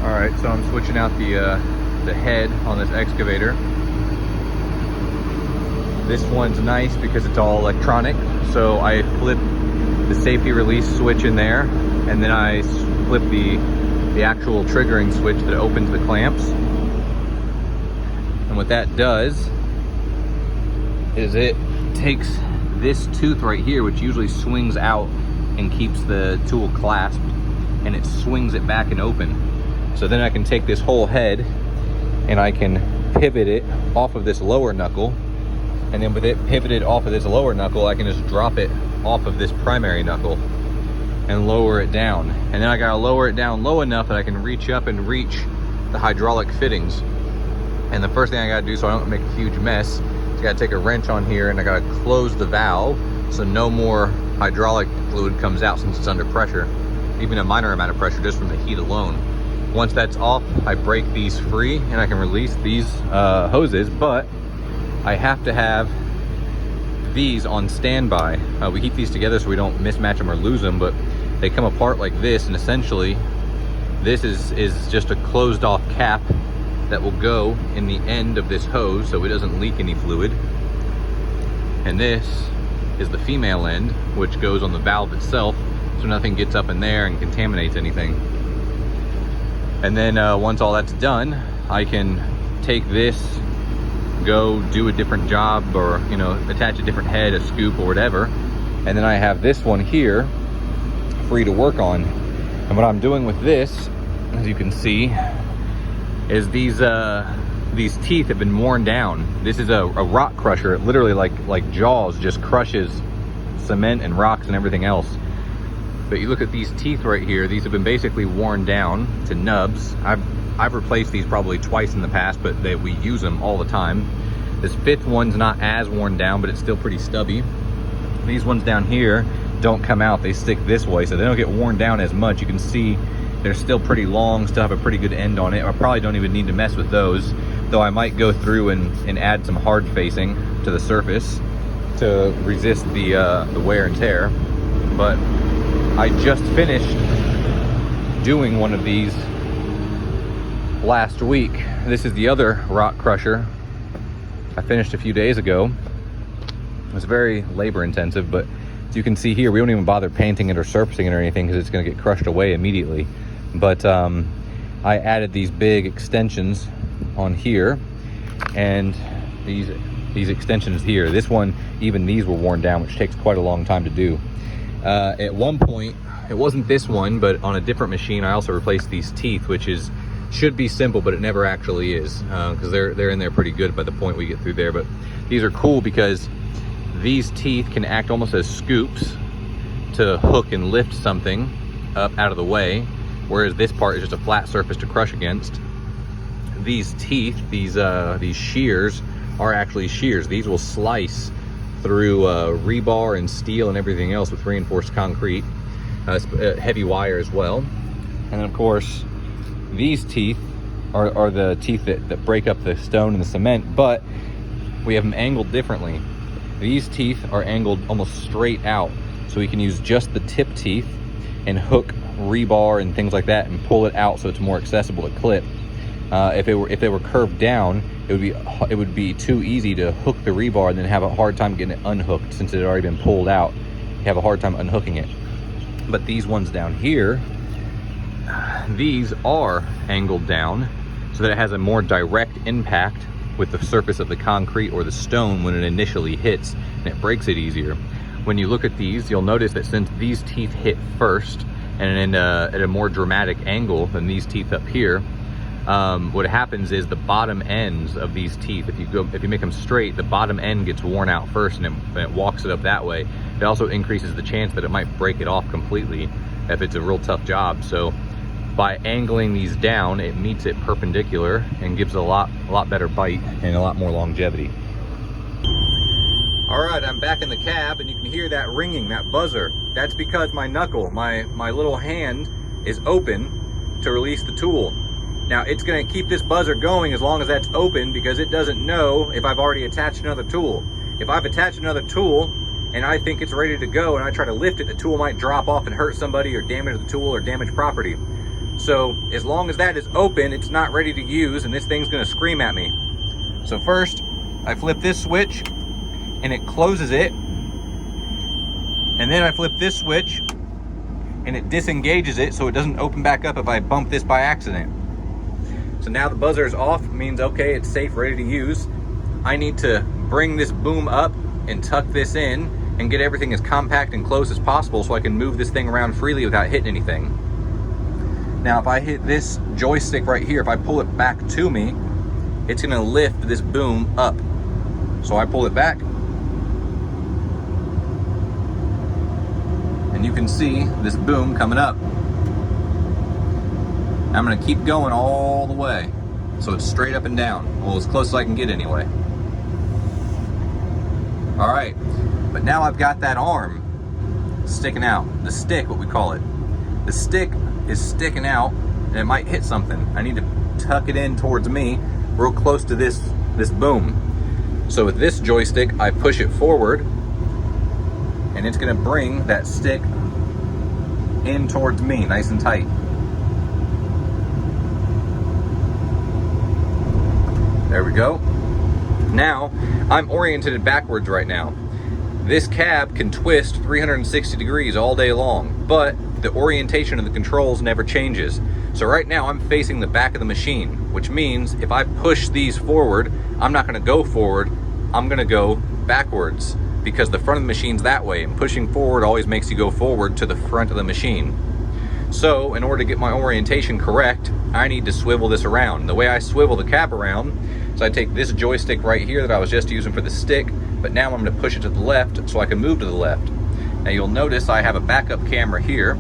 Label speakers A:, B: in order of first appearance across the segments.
A: All right, so I'm switching out the head on this excavator. This one's nice because it's all electronic. So I flip the safety release switch in there, and then I flip the actual triggering switch that opens the clamps. And what that does is it takes this tooth right here, which usually swings out and keeps the tool clasped, and it swings it back and open. So then I can take this whole head and I can pivot it off of this lower knuckle, and then with it pivoted off of this lower knuckle, I can just drop it off of this primary knuckle and lower it down. And then I gotta lower it down low enough that I can reach up and reach the hydraulic fittings. And the first thing I gotta do, so I don't make a huge mess, is I gotta take a wrench on here and I gotta close the valve so no more hydraulic fluid comes out since it's under pressure, even a minor amount of pressure just from the heat alone. Once that's off, I break these free and I can release these hoses, but I have to have these on standby. We keep these together so we don't mismatch them or lose them, but they come apart like this, and essentially this is just a closed off cap that will go in the end of this hose so it doesn't leak any fluid. And this is the female end, which goes on the valve itself so nothing gets up in there and contaminates anything. And then once all that's done, I can take this, go do a different job, or attach a different head, a scoop or whatever, and then I have this one here free to work on. And what I'm doing with this, as you can see, is these teeth have been worn down. This is a rock crusher. It literally, like Jaws, just crushes cement and rocks and everything else. But you look at these teeth right here, these have been basically worn down to nubs. I've replaced these probably twice in the past, but we use them all the time. This fifth one's not as worn down, but it's still pretty stubby. These ones down here don't come out, they stick this way, so they don't get worn down as much. You can see they're still pretty long, still have a pretty good end on it. I probably don't even need to mess with those, though I might go through and add some hard facing to the surface to resist the wear and tear. But I just finished doing one of these last week. This is the other rock crusher I finished a few days ago. It was very labor intensive, but as you can see here, we don't even bother painting it or surfacing it or anything because it's going to get crushed away immediately. But I added these big extensions on here, and these extensions here, this one, even these were worn down, which takes quite a long time to do. At one point, it wasn't this one, but on a different machine, I also replaced these teeth, which should be simple, but it never actually is, because they're in there pretty good by the point we get through there. But these are cool because these teeth can act almost as scoops to hook and lift something up out of the way, whereas this part is just a flat surface to crush against. These teeth, these shears, are actually shears. These will slice through rebar and steel and everything else with reinforced concrete, heavy wire as well. And then of course, these teeth are the teeth that break up the stone and the cement, but we have them angled differently. These teeth are angled almost straight out, so we can use just the tip teeth and hook rebar and things like that and pull it out so it's more accessible to clip. If they were curved down, it would be too easy to hook the rebar and then have a hard time getting it unhooked. Since it had already been pulled out, you have a hard time unhooking it. But these ones down here, these are angled down so that it has a more direct impact with the surface of the concrete or the stone when it initially hits, and it breaks it easier. When you look at these, you'll notice that since these teeth hit first and at a more dramatic angle than these teeth up here, what happens is the bottom ends of these teeth, if you make them straight, the bottom end gets worn out first, and it walks it up that way. It also increases the chance that it might break it off completely if it's a real tough job. So by angling these down, it meets it perpendicular and gives a lot better bite and a lot more longevity. All right, I'm back in the cab, and you can hear that ringing, that buzzer. That's because my knuckle, my little hand, is open to release the tool. Now, it's gonna keep this buzzer going as long as that's open, because it doesn't know if I've already attached another tool. If I've attached another tool and I think it's ready to go and I try to lift it, the tool might drop off and hurt somebody or damage the tool or damage property. So as long as that is open, it's not ready to use, and this thing's gonna scream at me. So first, I flip this switch and it closes it. And then I flip this switch and it disengages it so it doesn't open back up if I bump this by accident. So now the buzzer is off, means okay, it's safe, ready to use. I need to bring this boom up and tuck this in and get everything as compact and close as possible so I can move this thing around freely without hitting anything. Now if I hit this joystick right here, if I pull it back to me, it's gonna lift this boom up. So I pull it back, and you can see this boom coming up. I'm gonna keep going all the way, so it's straight up and down. Well, as close as I can get anyway. All right, but now I've got that arm sticking out, the stick, what we call it. The stick is sticking out, and it might hit something. I need to tuck it in towards me, real close to this boom. So with this joystick, I push it forward, and it's gonna bring that stick in towards me, nice and tight. There we go. Now, I'm oriented backwards right now. This cab can twist 360 degrees all day long, but the orientation of the controls never changes. So right now I'm facing the back of the machine, which means if I push these forward, I'm not gonna go forward, I'm gonna go backwards, because the front of the machine's that way, and pushing forward always makes you go forward to the front of the machine. So in order to get my orientation correct, I need to swivel this around. The way I swivel the cab around, so I take this joystick right here that I was just using for the stick, but now I'm gonna push it to the left so I can move to the left. Now you'll notice I have a backup camera here,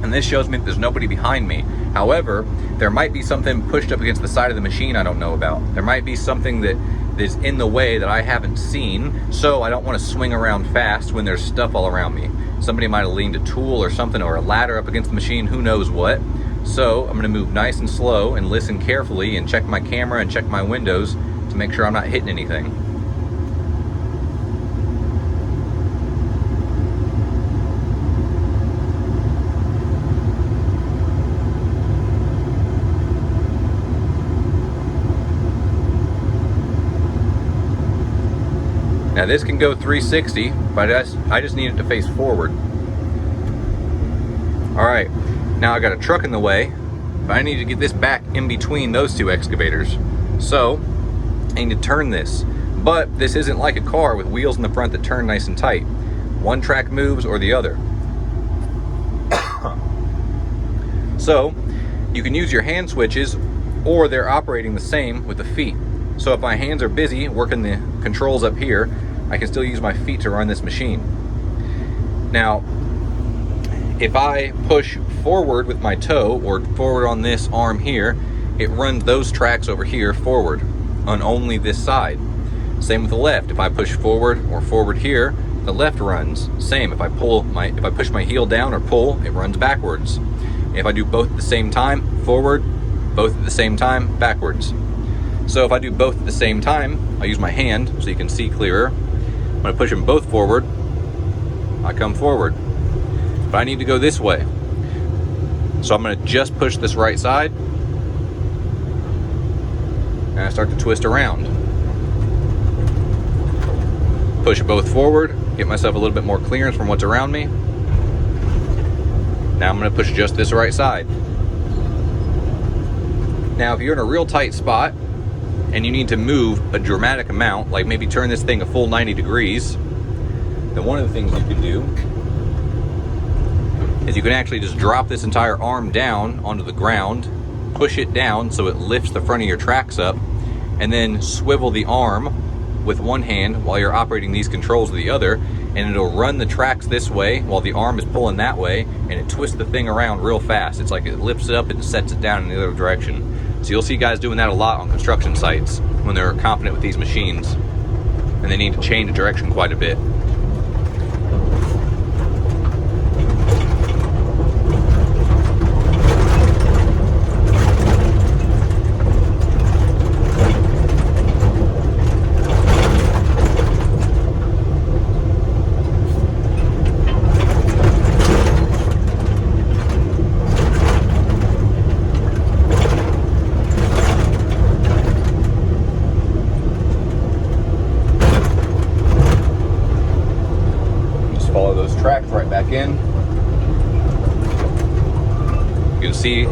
A: and this shows me that there's nobody behind me. However, there might be something pushed up against the side of the machine I don't know about. There might be something that is in the way that I haven't seen, so I don't want to swing around fast when there's stuff all around me. Somebody might have leaned a tool or something, or a ladder up against the machine, who knows what. So I'm gonna move nice and slow and listen carefully and check my camera and check my windows to make sure I'm not hitting anything. Now this can go 360, but I just need it to face forward. All right, now I got a truck in the way, but I need to get this back in between those two excavators. So I need to turn this, but this isn't like a car with wheels in the front that turn nice and tight. One track moves or the other. So you can use your hand switches, or they're operating the same with the feet. So if my hands are busy working the controls up here, I can still use my feet to run this machine. Now, if I push forward with my toe or forward on this arm here, it runs those tracks over here forward on only this side. Same with the left. If I push forward or forward here, the left runs. Same. If I push my heel down or pull, it runs backwards. If I do both at the same time, forward, both at the same time, backwards. So if I do both at the same time, I use my hand so you can see clearer. When I push them both forward, I come forward. But I need to go this way. So I'm gonna just push this right side, and I start to twist around. Push both forward, get myself a little bit more clearance from what's around me. Now I'm gonna push just this right side. Now if you're in a real tight spot, and you need to move a dramatic amount, like maybe turn this thing a full 90 degrees, then one of the things you can do is you can actually just drop this entire arm down onto the ground, push it down so it lifts the front of your tracks up, and then swivel the arm with one hand while you're operating these controls with the other, and it'll run the tracks this way while the arm is pulling that way, and it twists the thing around real fast. It's like it lifts it up and sets it down in the other direction. So you'll see guys doing that a lot on construction sites when they're confident with these machines and they need to change the direction quite a bit. see,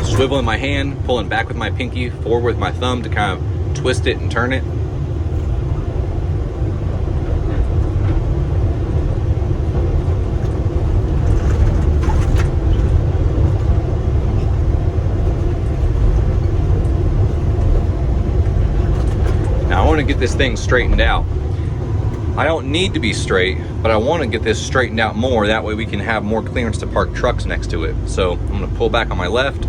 A: swiveling my hand, pulling back with my pinky, forward with my thumb to kind of twist it and turn it. Now I want to get this thing straightened out. I don't need to be straight, but I want to get this straightened out more. That way we can have more clearance to park trucks next to it. So I'm going to pull back on my left.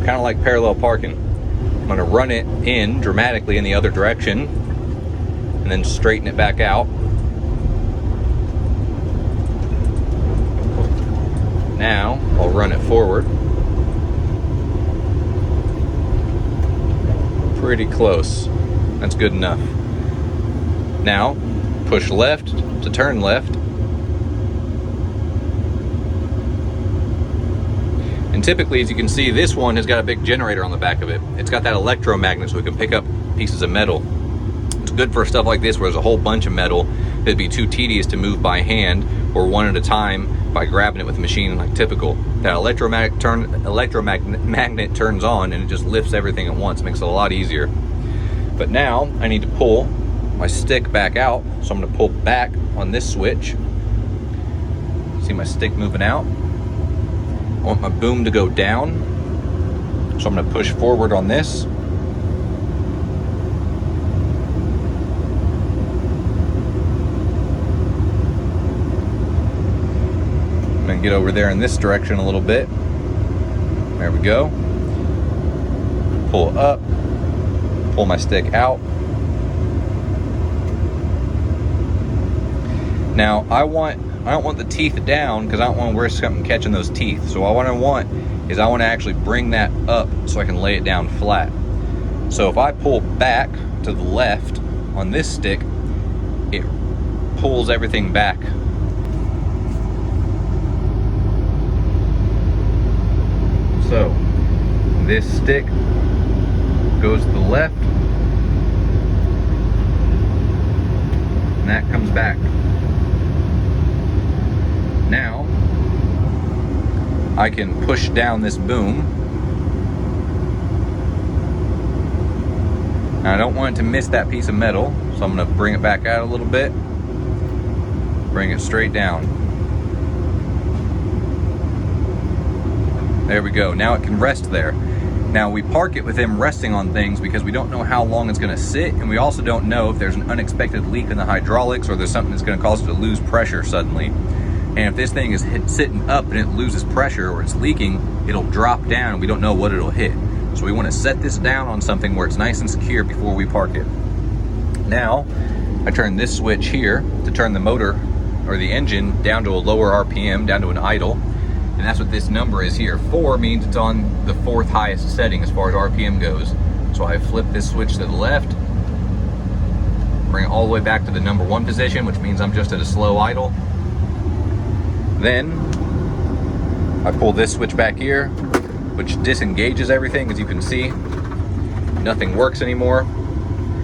A: Kind of like parallel parking. I'm going to run it in dramatically in the other direction and then straighten it back out. Now I'll run it forward. Pretty close. That's good enough. Now push left to turn left. And typically, as you can see, this one has got a big generator on the back of it. It's got that electromagnet so we can pick up pieces of metal. It's good for stuff like this where there's a whole bunch of metal that'd be too tedious to move by hand or one at a time by grabbing it with a machine like typical. That electromagnet turns on and it just lifts everything at once, makes it a lot easier. But now I need to pull my stick back out, so I'm going to pull back on this switch. See my stick moving out? I want my boom to go down, so I'm going to push forward on this. I'm going to get over there in this direction a little bit. There we go. Pull up, pull my stick out. Now I don't want the teeth down because I don't want to risk something catching those teeth. So what I want is I want to actually bring that up so I can lay it down flat. So if I pull back to the left on this stick, it pulls everything back. So this stick goes to the left and that comes back. Now I can push down this boom. Now I don't want it to miss that piece of metal, so I'm going to bring it back out a little bit, bring it straight down. There we go. Now it can rest there. Now we park it with him resting on things because we don't know how long it's going to sit, and we also don't know if there's an unexpected leak in the hydraulics or there's something that's going to cause it to lose pressure suddenly. And if this thing is sitting up and it loses pressure or it's leaking, it'll drop down and we don't know what it'll hit. So we want to set this down on something where it's nice and secure before we park it. Now, I turn this switch here to turn the motor or the engine down to a lower RPM, down to an idle. And that's what this number is here. 4 means it's on the 4th highest setting as far as RPM goes. So I flip this switch to the left, bring it all the way back to the number 1 position, which means I'm just at a slow idle. Then I pull this switch back here, which disengages everything. As you can see, nothing works anymore.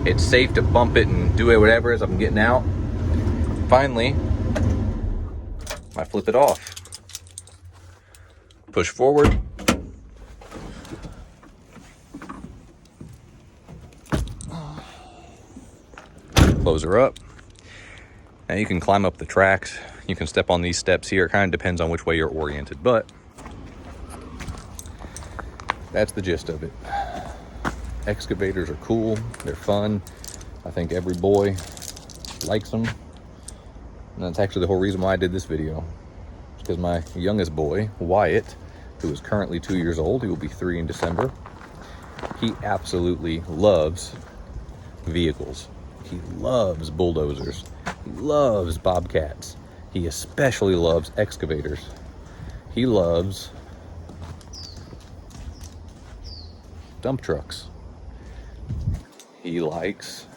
A: It's safe to bump it and do it whatever as I'm getting out. Finally, I flip it off. Push forward. Close her up. Now you can climb up the tracks. You can step on these steps here. It kind of depends on which way you're oriented, but that's the gist of it. Excavators are cool. They're fun. I think every boy likes them. And that's actually the whole reason why I did this video. It's because my youngest boy, Wyatt, who is currently 2 years old, he will be 3 in December, he absolutely loves vehicles. He loves bulldozers. He loves bobcats. He especially loves excavators. He loves dump trucks. He likes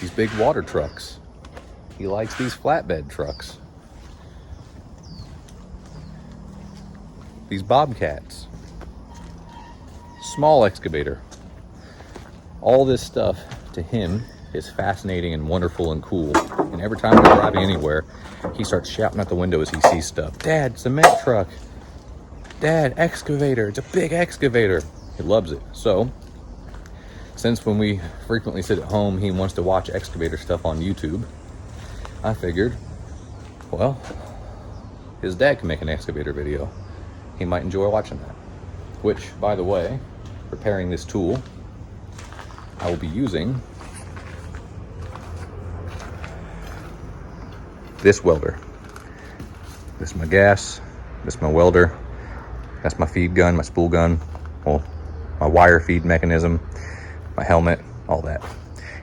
A: these big water trucks. He likes these flatbed trucks. These bobcats. Small excavator. All this stuff to him is fascinating and wonderful and cool. And every time we're driving anywhere, he starts shouting out the window as he sees stuff. Dad, cement truck. Dad, excavator. It's a big excavator. He loves it. So, since when we frequently sit at home, he wants to watch excavator stuff on YouTube, I figured, well, his dad can make an excavator video. He might enjoy watching that. Which, by the way, preparing this tool, I will be using this welder. This is my gas, this is my welder, that's my feed gun, my spool gun, well, my wire feed mechanism, my helmet, all that.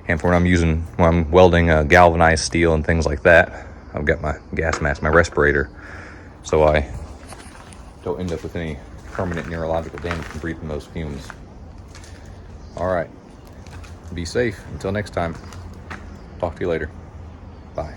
A: And for when I'm welding galvanized steel and things like that, I've got my gas mask, my respirator, so I don't end up with any permanent neurological damage from breathing those fumes. All right, be safe. Until next time, talk to you later. Bye.